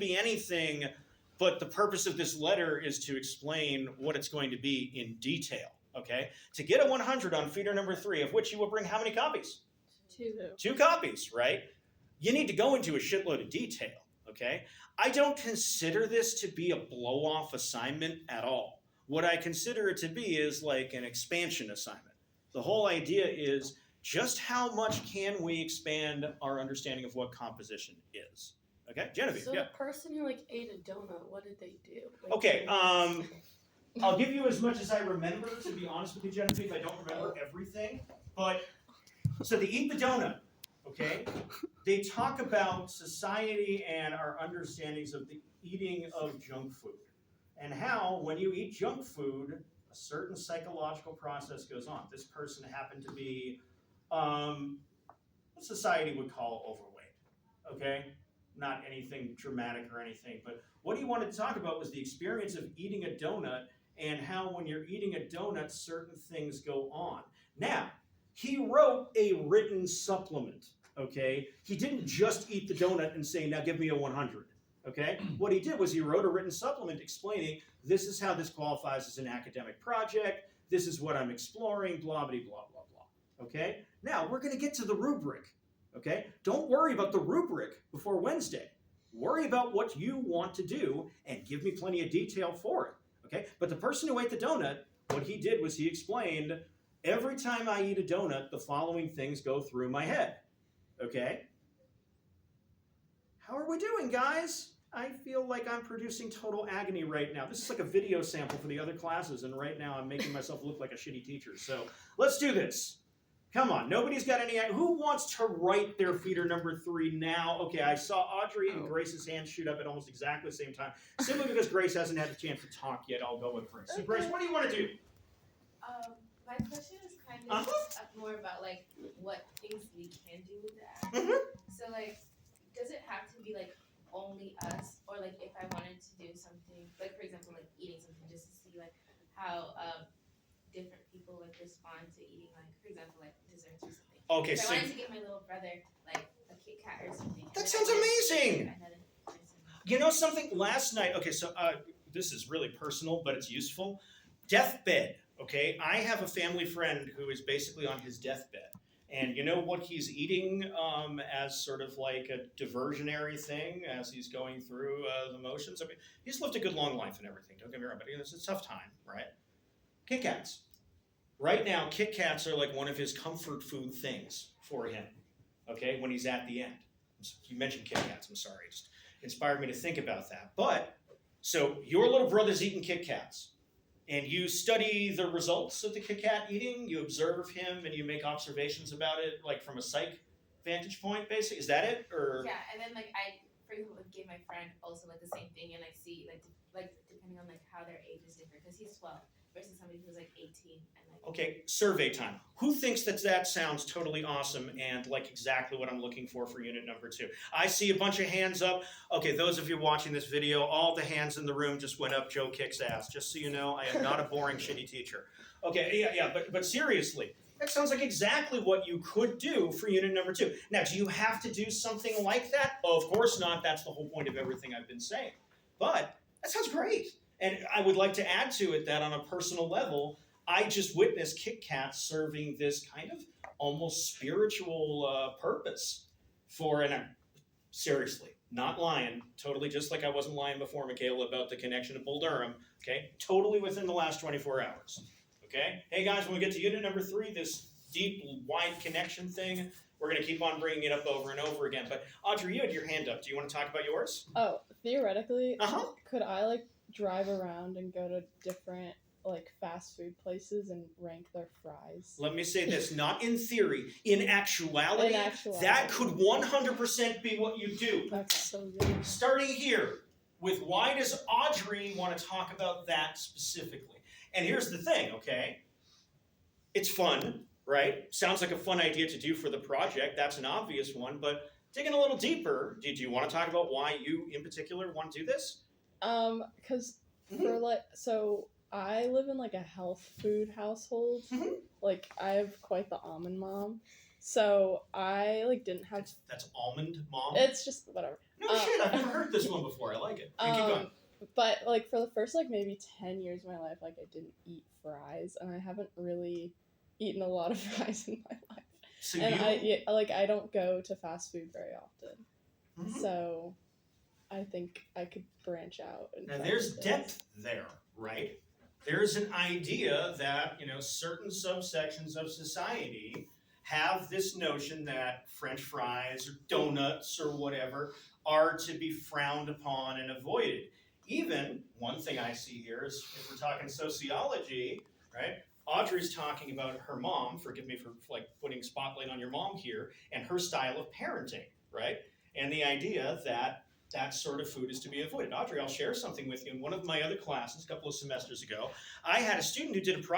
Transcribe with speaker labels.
Speaker 1: be anything, but the purpose of this letter is to explain what it's going to be in detail, okay? To get a 100 on feeder number 3, of which you will bring how many copies?
Speaker 2: 2.
Speaker 1: 2 copies, right? You need to go into a shitload of detail, okay? I don't consider this to be a blow-off assignment at all. What I consider it to be is like an expansion assignment. The whole idea is just how much can we expand our understanding of what composition is. Okay, Genevieve,
Speaker 2: So
Speaker 1: yeah.
Speaker 2: the person who like ate a donut, what did they do? Like,
Speaker 1: Okay, I'll give you as much as I remember, to be honest with you, Genevieve. I don't remember everything. But, so they eat the donut, okay? They talk about society and our understandings of the eating of junk food. And how, when you eat junk food, a certain psychological process goes on. This person happened to be what society would call overweight, okay? Not anything dramatic or anything, but what he wanted to talk about was the experience of eating a donut and how when you're eating a donut, certain things go on. Now, he wrote a written supplement, okay? He didn't just eat the donut and say, now give me a 100, okay? What he did was he wrote a written supplement explaining, this is how this qualifies as an academic project, this is what I'm exploring, blah, blah, blah, blah, blah, okay? Now, we're gonna get to the rubric, okay? Don't worry about the rubric before Wednesday. Worry about what you want to do and give me plenty of detail for it, okay? But the person who ate the donut, what he did was he explained, every time I eat a donut, the following things go through my head, okay? How are we doing, guys? I feel like I'm producing total agony right now. This is like a video sample for the other classes, and right now I'm making myself look like a shitty teacher. So let's do this. Come on, nobody's got any. Who wants to write their feeder number 3 now? Okay, I saw Audrey and Grace's hand shoot up at almost exactly the same time. Simply because Grace hasn't had the chance to talk yet, I'll go with Grace. So Grace, what do you want to do?
Speaker 3: My question is kind of more about like what things we can do with the app. So like, does it have to be like only us, or like if I wanted to do something, like for example, like eating something, just to see like how different people like respond to eating, like for example, like desserts or something.
Speaker 1: Okay,
Speaker 3: so
Speaker 1: so
Speaker 3: I wanted to give my little brother like a Kit Kat or something.
Speaker 1: That sounds amazing. You know something? Last night, okay, so this is really personal, but it's useful. Deathbed, okay? I have a family friend who is basically on his deathbed. And you know what he's eating as sort of like a diversionary thing as he's going through the motions? I mean, he's lived a good long life and everything, don't get me wrong, but it's a tough time, right? Kit Kats. Right now, Kit Kats are like one of his comfort food things for him, okay, when he's at the end. You mentioned Kit Kats, I'm sorry. It just inspired me to think about that. But, so your little brother's eating Kit Kats. And you study the results of the Kit Kat eating, you observe him, and you make observations about it, like from a psych vantage point, basically. Is that it, or?
Speaker 3: Yeah, and then like I, for example, like, give my friend also like the same thing, and I see like depending on like how their age is different, because he's 12 versus somebody who's like 18 and like.
Speaker 1: Okay, survey time. Who thinks that sounds totally awesome and like exactly what I'm looking for unit number 2? I see a bunch of hands up. Okay, those of you watching this video, all the hands in the room just went up. Joe kicks ass. Just so you know, I am not a boring, shitty teacher. Okay, yeah, but seriously, that sounds like exactly what you could do for unit number 2. Now, do you have to do something like that? Of course not. That's the whole point of everything I've been saying. But that sounds great. And I would like to add to it that on a personal level, I just witnessed Kit Kat serving this kind of almost spiritual purpose for, and I'm seriously, not lying, totally just like I wasn't lying before, Michaela, about the connection to Bull Durham, okay? Totally within the last 24 hours, okay? Hey guys, when we get to unit number 3, this deep, wide connection thing, we're going to keep on bringing it up over and over again. But Audrey, you had your hand up. Do you want to talk about yours?
Speaker 2: Oh, theoretically,
Speaker 1: Uh-huh.
Speaker 2: could I like drive around and go to different like fast food places and rank their fries?
Speaker 1: Let me say this, not in theory, in actuality,
Speaker 2: In
Speaker 1: that could 100% be what you do.
Speaker 2: That's so good.
Speaker 1: Starting here with why does Audrey want to talk about that specifically? And here's the thing, okay? It's fun, right? Sounds like a fun idea to do for the project. That's an obvious one, but digging a little deeper, do you want to talk about why you in particular want to do this?
Speaker 2: Because for like, so I live in like a health food household. Like I have quite the almond mom. So I like didn't have.
Speaker 1: That's almond mom?
Speaker 2: It's just whatever.
Speaker 1: No shit, I've never heard this one before. I like it. You keep going.
Speaker 2: But like for the first like maybe 10 years of my life, like I didn't eat fries, and I haven't really eaten a lot of fries in my life.
Speaker 1: So
Speaker 2: And
Speaker 1: you,
Speaker 2: I don't go to fast food very often,
Speaker 1: Mhm.
Speaker 2: so I think I could branch out. And
Speaker 1: Now
Speaker 2: try
Speaker 1: there's
Speaker 2: new things.
Speaker 1: depth there, right? There's an idea that, certain subsections of society have this notion that French fries or donuts or whatever are to be frowned upon and avoided. Even one thing I see here is if we're talking sociology, right? Audrey's talking about her mom, forgive me for like putting spotlight on your mom here, and her style of parenting, right? And the idea that that sort of food is to be avoided. Audrey, I'll share something with you. In one of my other classes a couple of semesters ago, I had a student who did a project